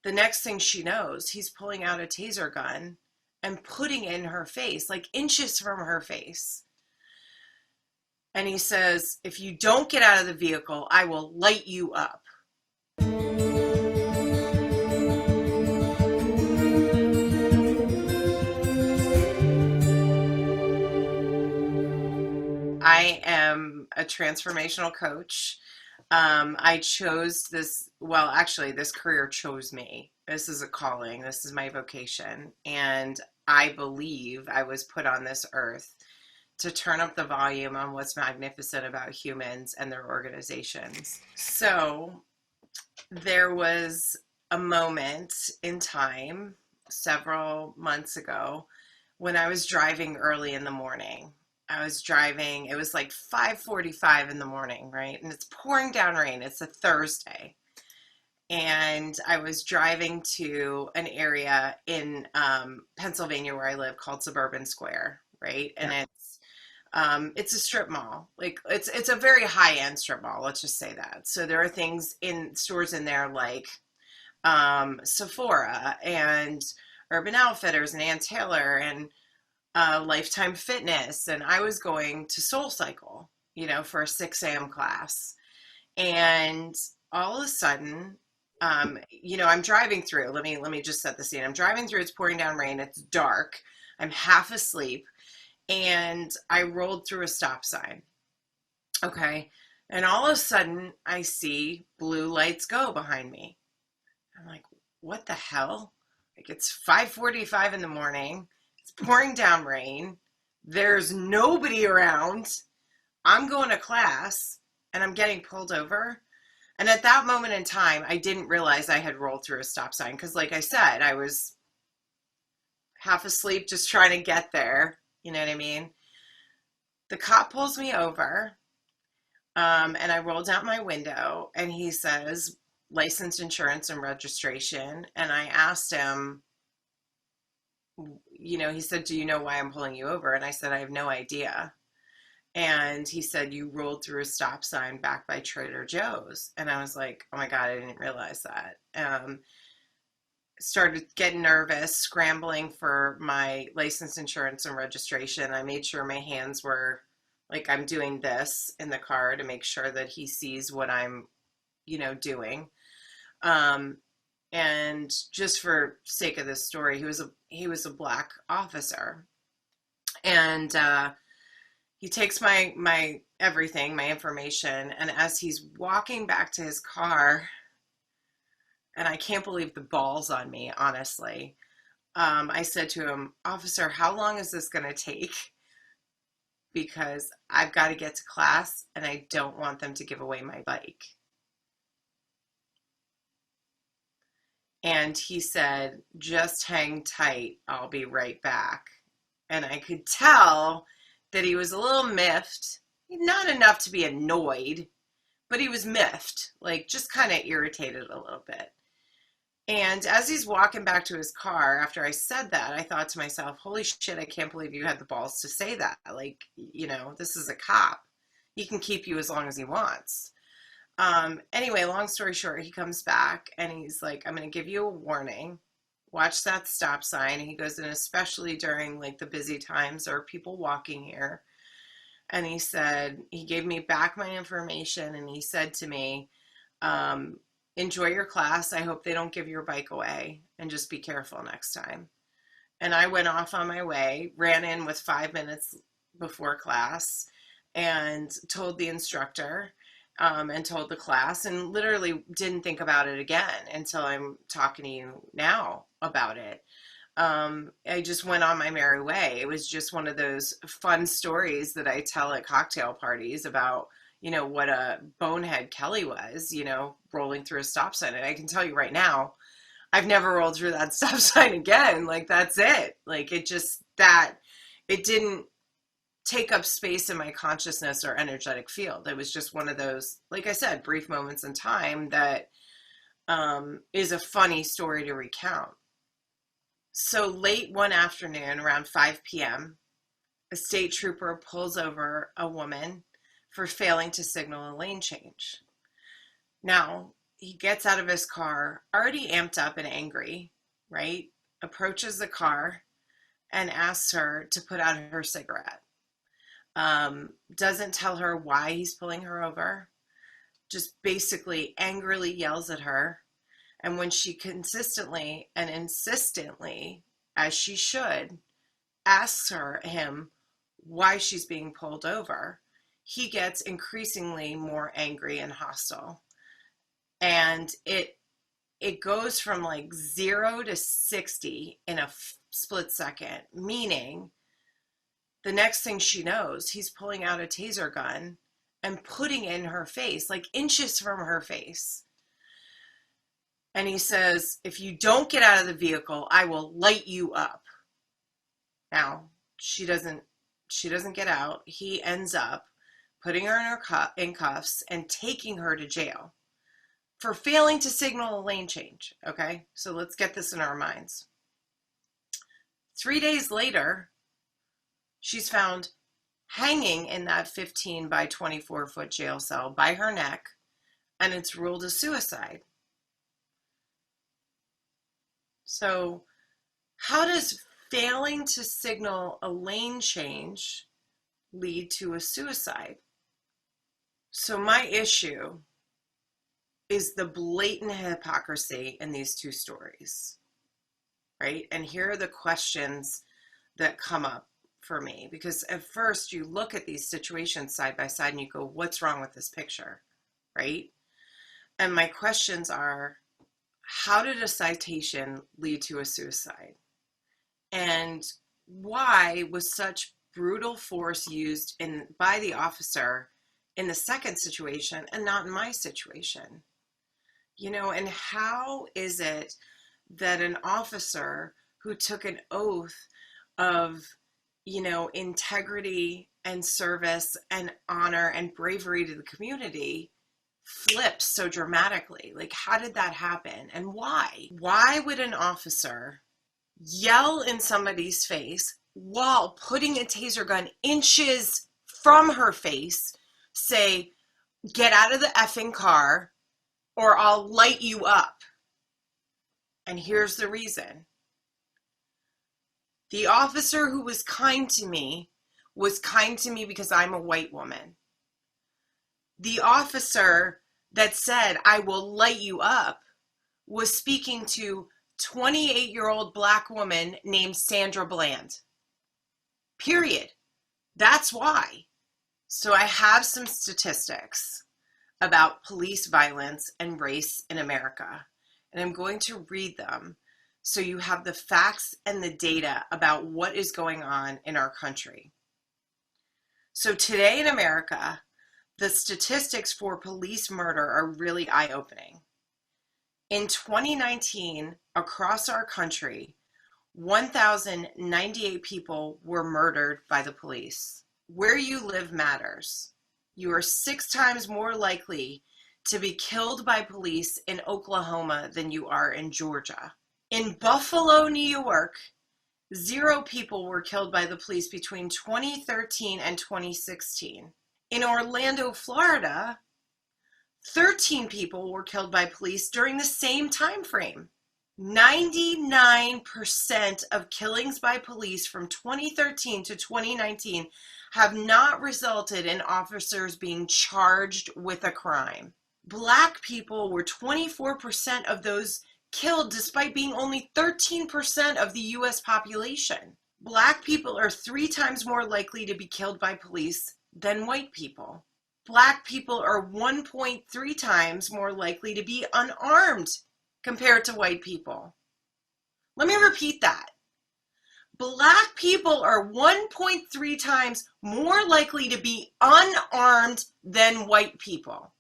The next thing she knows, he's pulling out a taser gun and putting it in her face, like inches from her face. And he says, if you don't get out of the vehicle, I will light you up. I am a transformational coach. I chose this, well, actually, this career chose me. This is a calling, this is my vocation. And I believe I was put on this earth to turn up the volume on what's magnificent about humans and their organizations. So there was a moment in time several months ago when I was driving early in the morning. I was driving, it was like 5:45 in the morning, right? And it's pouring down rain. It's a Thursday. And I was driving to an area in Pennsylvania where I live called Suburban Square, right? And it's a strip mall. Like it's a very high-end strip mall, let's just say that. So there are things in stores in there like Sephora and Urban Outfitters and Ann Taylor and Lifetime Fitness. And I was going to Soul Cycle, for a 6 a.m. class. And all of a sudden, I'm driving through. Let me just set the scene. I'm driving through. It's pouring down rain. It's dark. I'm half asleep. And I rolled through a stop sign. Okay. And all of a sudden, I see blue lights go behind me. I'm like, what the hell? Like, it's 5:45 in the morning. It's pouring down rain. There's nobody around. I'm going to class, and I'm getting pulled over. And at that moment in time, I didn't realize I had rolled through a stop sign because, like I said, I was half asleep just trying to get there. You know what I mean? The cop pulls me over, and I roll down my window, and he says, license, insurance, and registration. And I asked him, he said, do you know why I'm pulling you over? And I said, I have no idea. And he said, you rolled through a stop sign back by Trader Joe's. And I was like, oh my God, I didn't realize that. Started getting nervous, scrambling for my license, insurance, and registration. I made sure my hands were like I'm doing this in the car to make sure that he sees what I'm, doing. And just for sake of this story, he was a black officer, and he takes my everything, my information, and as he's walking back to his car. And I can't believe the balls on me, honestly. I said to him, officer, how long is this going to take? Because I've got to get to class and I don't want them to give away my bike. And he said, just hang tight. I'll be right back. And I could tell that he was a little miffed, not enough to be annoyed, but he was miffed, like just kind of irritated a little bit. And as he's walking back to his car, after I said that, I thought to myself, holy shit, I can't believe you had the balls to say that. Like, this is a cop. He can keep you as long as he wants. Anyway, long story short, he comes back and he's like, I'm going to give you a warning. Watch that stop sign. He goes, and especially during like the busy times, there are people walking here. And he said, he gave me back my information and he said to me, enjoy your class. I hope they don't give your bike away and just be careful next time. And I went off on my way, ran in with 5 minutes before class and told the instructor and told the class and literally didn't think about it again until I'm talking to you now about it. I just went on my merry way. It was just one of those fun stories that I tell at cocktail parties about what a bonehead Kelly was, rolling through a stop sign. And I can tell you right now, I've never rolled through that stop sign again. Like, that's it. Like, it didn't take up space in my consciousness or energetic field. It was just one of those, like I said, brief moments in time that is a funny story to recount. So late one afternoon, around 5 p.m., a state trooper pulls over a woman for failing to signal a lane change. Now, he gets out of his car, already amped up and angry, right? Approaches the car and asks her to put out her cigarette. Doesn't tell her why he's pulling her over, just basically angrily yells at her. And when she consistently and insistently, as she should, asks him why she's being pulled over, he gets increasingly more angry and hostile. And it goes from like 0 to 60 in a split second, meaning the next thing she knows, he's pulling out a taser gun and putting it in her face, like inches from her face. And he says, if you don't get out of the vehicle, I will light you up. Now, she doesn't get out. He ends up putting her in cuffs and taking her to jail for failing to signal a lane change. Okay, so let's get this in our minds. 3 days later, she's found hanging in that 15 by 24 foot jail cell by her neck, and it's ruled a suicide. So how does failing to signal a lane change lead to a suicide? So my issue is the blatant hypocrisy in these two stories, right? And here are the questions that come up for me, because at first you look at these situations side by side and you go, what's wrong with this picture, right? And my questions are, how did a citation lead to a suicide? And why was such brutal force used by the officer in the second situation and not in my situation? You know, and how is it that an officer who took an oath of, you know, integrity and service and honor and bravery to the community flips so dramatically? Like, how did that happen? And why? Why would an officer yell in somebody's face while putting a taser gun inches from her face, say, get out of the effing car or I'll light you up? And here's the reason. The officer who was kind to me was kind to me because I'm a white woman. The officer that said, I will light you up, was speaking to 28-year-old black woman named Sandra Bland. Period. That's why. So I have some statistics about police violence and race in America, and I'm going to read them so you have the facts and the data about what is going on in our country. So today in America, the statistics for police murder are really eye-opening. In 2019, across our country, 1,098 people were murdered by the police. Where you live matters. You are 6 times more likely to be killed by police in Oklahoma than you are in Georgia. In Buffalo, New York, 0 people were killed by the police between 2013 and 2016. In Orlando, Florida, 13 people were killed by police during the same time frame. 99% of killings by police from 2013 to 2019 have not resulted in officers being charged with a crime. Black people were 24% of those killed, despite being only 13% of the US population. Black people are 3 times more likely to be killed by police than white people. Black people are 1.3 times more likely to be unarmed compared to white people. Let me repeat that. Black people are 1.3 times more likely to be unarmed than white people.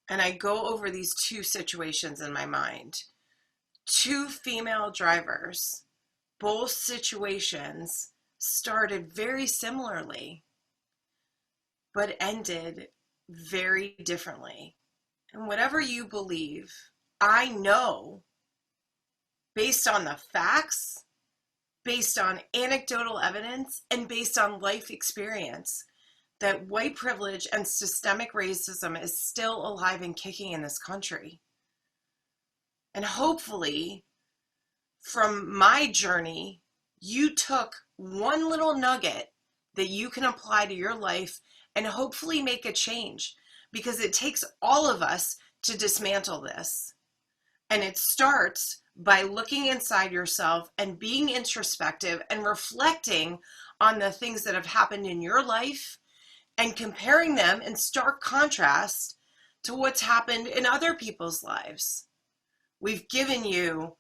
And I go over these 2 situations in my mind. 2 female drivers. Both situations started very similarly, but ended very differently. And whatever you believe, I know, based on the facts, based on anecdotal evidence, and based on life experience, that white privilege and systemic racism is still alive and kicking in this country. And hopefully, from my journey, you took one little nugget that you can apply to your life and hopefully make a change, because it takes all of us to dismantle this. And it starts by looking inside yourself and being introspective and reflecting on the things that have happened in your life and comparing them in stark contrast to what's happened in other people's lives. We've given you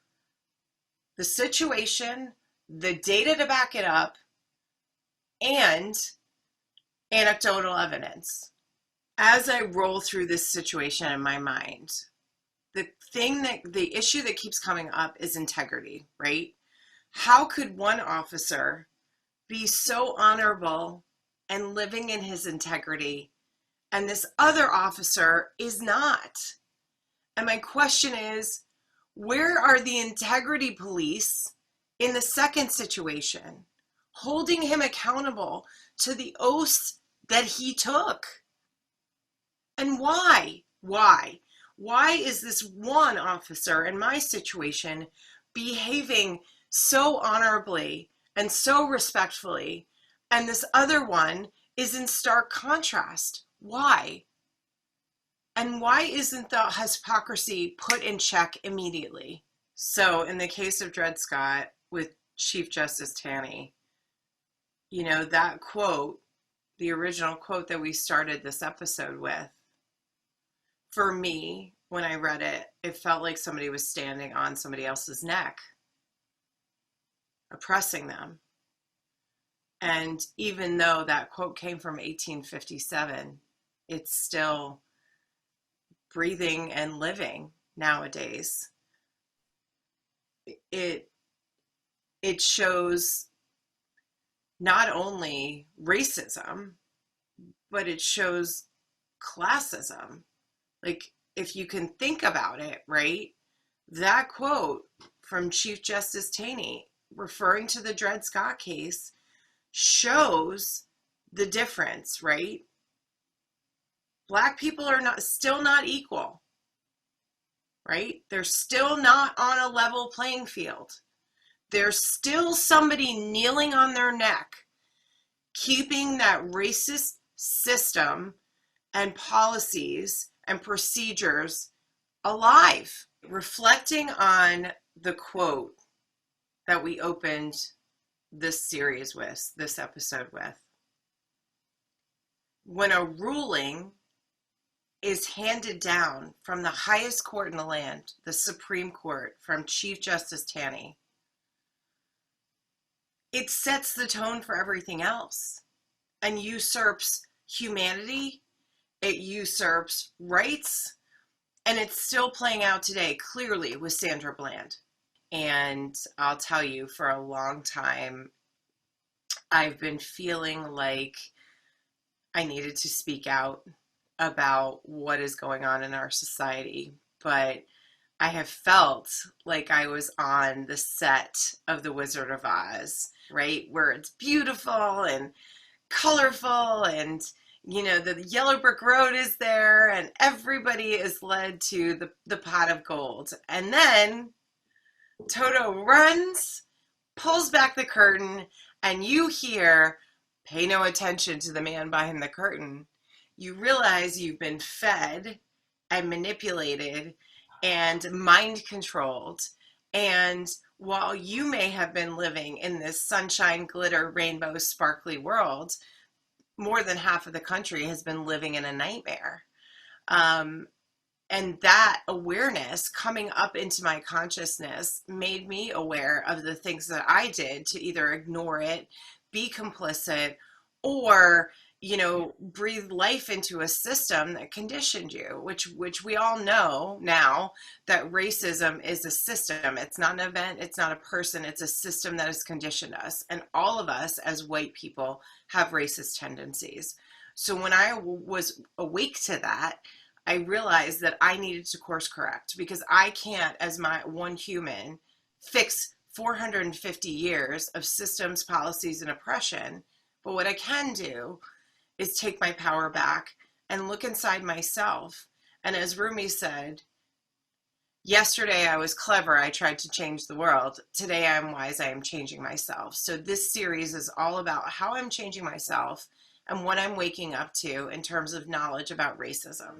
the situation, the data to back it up, and anecdotal evidence. As I roll through this situation in my mind, the issue that keeps coming up is integrity, right? How could one officer be so honorable and living in his integrity, and this other officer is not? And my question is, where are the integrity police in the second situation, holding him accountable to the oaths that he took? And why? Why is this one officer in my situation behaving so honorably and so respectfully, and this other one is in stark contrast? Why? And why isn't the hypocrisy put in check immediately? So in the case of Dred Scott with Chief Justice Taney, you know, that quote, the original quote that we started this episode with, for me, when I read it, it felt like somebody was standing on somebody else's neck, oppressing them. And even though that quote came from 1857, it's still breathing and living nowadays. It shows not only racism, but it shows classism. Like, if you can think about it, right? That quote from Chief Justice Taney, referring to the Dred Scott case, shows the difference, right? Black people are still not equal, right? They're still not on a level playing field. There's still somebody kneeling on their neck, keeping that racist system and policies and procedures alive. Reflecting on the quote that we opened this series with, this episode with, when a ruling is handed down from the highest court in the land, the Supreme Court, from Chief Justice Taney, it sets the tone for everything else and usurps humanity, it usurps rights, and it's still playing out today, clearly, with Sandra Bland. And I'll tell you, for a long time, I've been feeling like I needed to speak out about what is going on in our society, but I have felt like I was on the set of The Wizard of Oz, right? Where it's beautiful and colorful, and, you know, the yellow brick road is there, and everybody is led to the pot of gold. And then Toto runs, pulls back the curtain, and you hear, pay no attention to the man behind the curtain. You realize you've been fed and manipulated and mind controlled. And while you may have been living in this sunshine, glitter, rainbow, sparkly world, more than half of the country has been living in a nightmare. And that awareness coming up into my consciousness made me aware of the things that I did to either ignore it, be complicit, or, you know, breathe life into a system that conditioned you, which we all know now that racism is a system. It's not an event, it's not a person, it's a system that has conditioned us. And all of us as white people have racist tendencies. So when I was awake to that, I realized that I needed to course correct, because I can't, as my one human, fix 450 years of systems, policies, and oppression. But what I can do is take my power back and look inside myself. And as Rumi said, Yesterday I was clever, I tried to change the world. Today I'm wise, I am changing myself. So this series is all about how I'm changing myself and what I'm waking up to in terms of knowledge about racism.